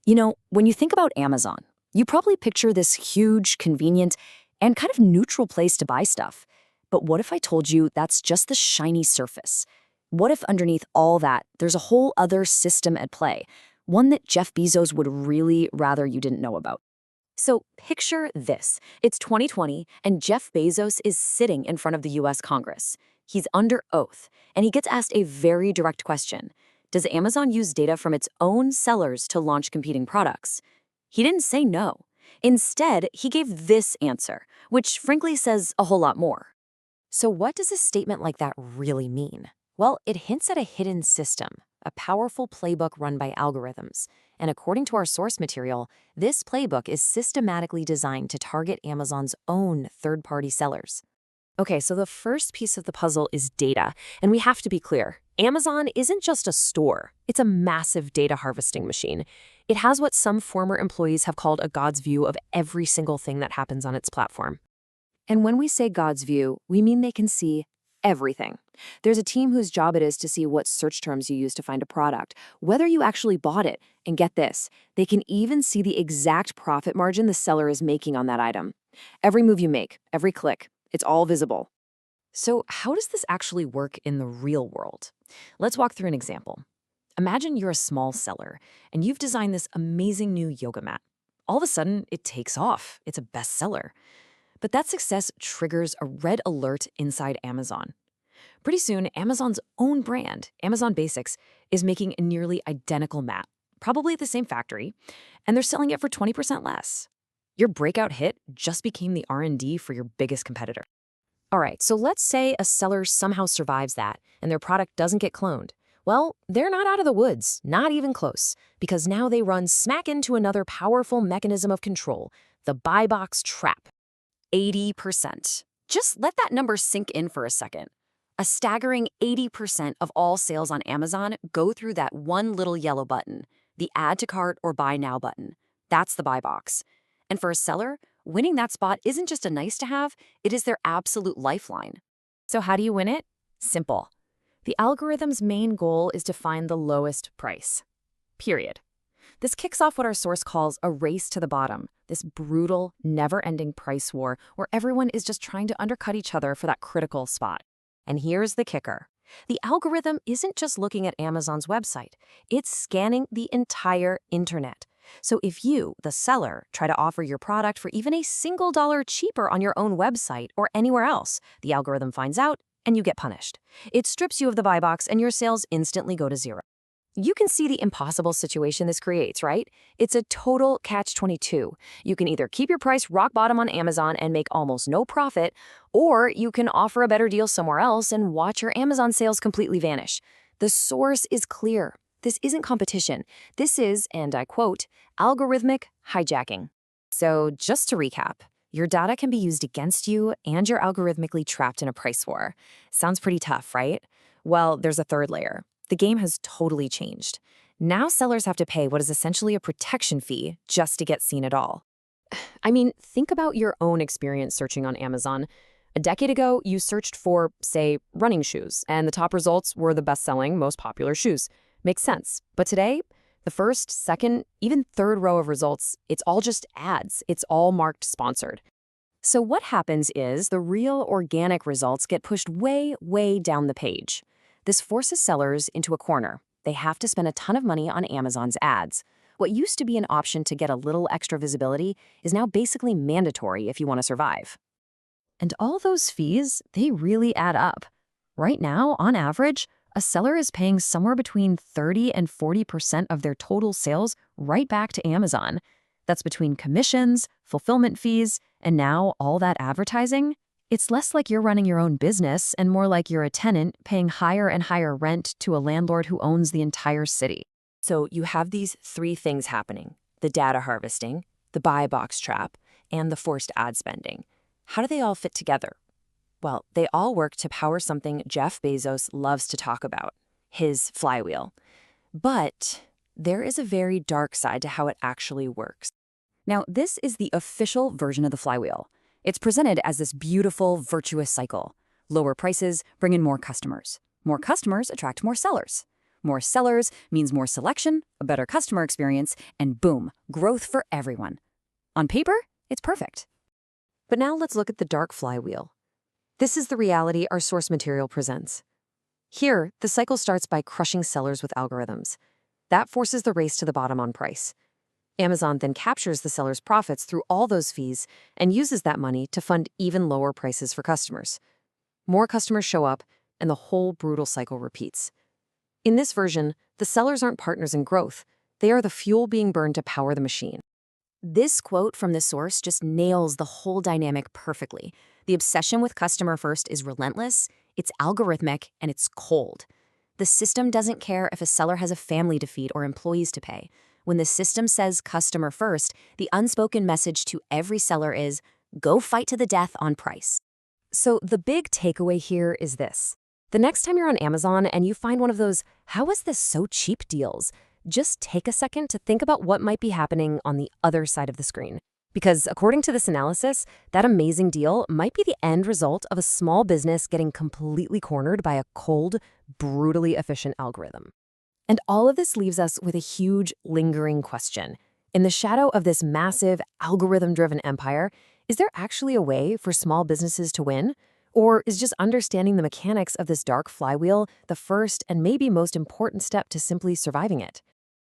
When you think about Amazon, you probably picture this huge, convenient, and kind of neutral place to buy stuff. But what if I told you that's just the shiny surface? What if underneath all that, there's a whole other system at play, one that Jeff Bezos would really rather you didn't know about? So picture this. It's 2020, and Jeff Bezos is sitting in front of the US Congress. He's under oath, and he gets asked a very direct question. Does Amazon use data from its own sellers to launch competing products? He didn't say no. Instead, he gave this answer, which frankly says a whole lot more. So what does a statement like that really mean? Well, it hints at a hidden system, a powerful playbook run by algorithms. And according to our source material, this playbook is systematically designed to target Amazon's own third-party sellers. Okay, so the first piece of the puzzle is data, and we have to be clear. Amazon isn't just a store. It's a massive data harvesting machine. It has what some former employees have called a God's view of every single thing that happens on its platform. And when we say God's view, we mean they can see everything. There's a team whose job it is to see what search terms you use to find a product, whether you actually bought it, and get this, they can even see the exact profit margin the seller is making on that item. Every move you make, every click, it's all visible. So how does this actually work in the real world? Let's walk through an example. Imagine you're a small seller, and you've designed this amazing new yoga mat. All of a sudden, it takes off. It's a bestseller. But that success triggers a red alert inside Amazon. Pretty soon, Amazon's own brand, Amazon Basics, is making a nearly identical mat, probably at the same factory, and they're selling it for 20% less. Your breakout hit just became the R&D for your biggest competitor. All right, so let's say a seller somehow survives that and their product doesn't get cloned. Well, they're not out of the woods, not even close, because now they run smack into another powerful mechanism of control, the buy box trap. 80%. Just let that number sink in for a second. A staggering 80% of all sales on Amazon go through that one little yellow button, the Add to Cart or Buy Now button. That's the buy box. And for a seller, winning that spot isn't just a nice to have, it is their absolute lifeline. So how do you win it? Simple. The algorithm's main goal is to find the lowest price. Period. This kicks off what our source calls a race to the bottom, this brutal, never-ending price war where everyone is just trying to undercut each other for that critical spot. And here's the kicker. The algorithm isn't just looking at Amazon's website. It's scanning the entire internet. So if you, the seller, try to offer your product for even a single dollar cheaper on your own website or anywhere else, the algorithm finds out and you get punished. It strips you of the buy box and your sales instantly go to zero. You can see the impossible situation this creates, right? It's a total catch-22. You can either keep your price rock bottom on Amazon and make almost no profit, or you can offer a better deal somewhere else and watch your Amazon sales completely vanish. The source is clear. This isn't competition. This is, and I quote, algorithmic hijacking. So just to recap, your data can be used against you and you're algorithmically trapped in a price war. Sounds pretty tough, right? Well, there's a third layer. The game has totally changed. Now sellers have to pay what is essentially a protection fee just to get seen at all. I mean, think about your own experience searching on Amazon. A decade ago, you searched for, say, running shoes, and the top results were the best-selling, most popular shoes. Makes sense. But today, the first, second, even third row of results, it's all just ads. It's all marked sponsored. So what happens is the real organic results get pushed way, way down the page. This forces sellers into a corner. They have to spend a ton of money on Amazon's ads. What used to be an option to get a little extra visibility is now basically mandatory if you want to survive. And all those fees, they really add up. Right now, on average, a seller is paying somewhere between 30 and 40% of their total sales right back to Amazon. That's between commissions, fulfillment fees, and now all that advertising. It's less like you're running your own business and more like you're a tenant paying higher and higher rent to a landlord who owns the entire city. So you have these three things happening: the data harvesting, the buy box trap, and the forced ad spending. How do they all fit together? Well, they all work to power something Jeff Bezos loves to talk about, his flywheel. But there is a very dark side to how it actually works. Now, this is the official version of the flywheel. It's presented as this beautiful, virtuous cycle. Lower prices bring in more customers. More customers attract more sellers. More sellers means more selection, a better customer experience, and boom, growth for everyone. On paper, it's perfect. But now let's look at the dark flywheel. This is the reality our source material presents. Here, the cycle starts by crushing sellers with algorithms. That forces the race to the bottom on price. Amazon then captures the seller's profits through all those fees and uses that money to fund even lower prices for customers. More customers show up, and the whole brutal cycle repeats. In this version, the sellers aren't partners in growth. They are the fuel being burned to power the machine. This quote from the source just nails the whole dynamic perfectly. The obsession with customer first is relentless, it's algorithmic, and it's cold. The system doesn't care if a seller has a family to feed or employees to pay. When the system says customer first, the unspoken message to every seller is, go fight to the death on price. So the big takeaway here is this. The next time you're on Amazon and you find one of those, how is this so cheap deals, just take a second to think about what might be happening on the other side of the screen. Because according to this analysis, that amazing deal might be the end result of a small business getting completely cornered by a cold, brutally efficient algorithm. And all of this leaves us with a huge, lingering question. In the shadow of this massive, algorithm-driven empire, is there actually a way for small businesses to win? Or is just understanding the mechanics of this dark flywheel the first and maybe most important step to simply surviving it?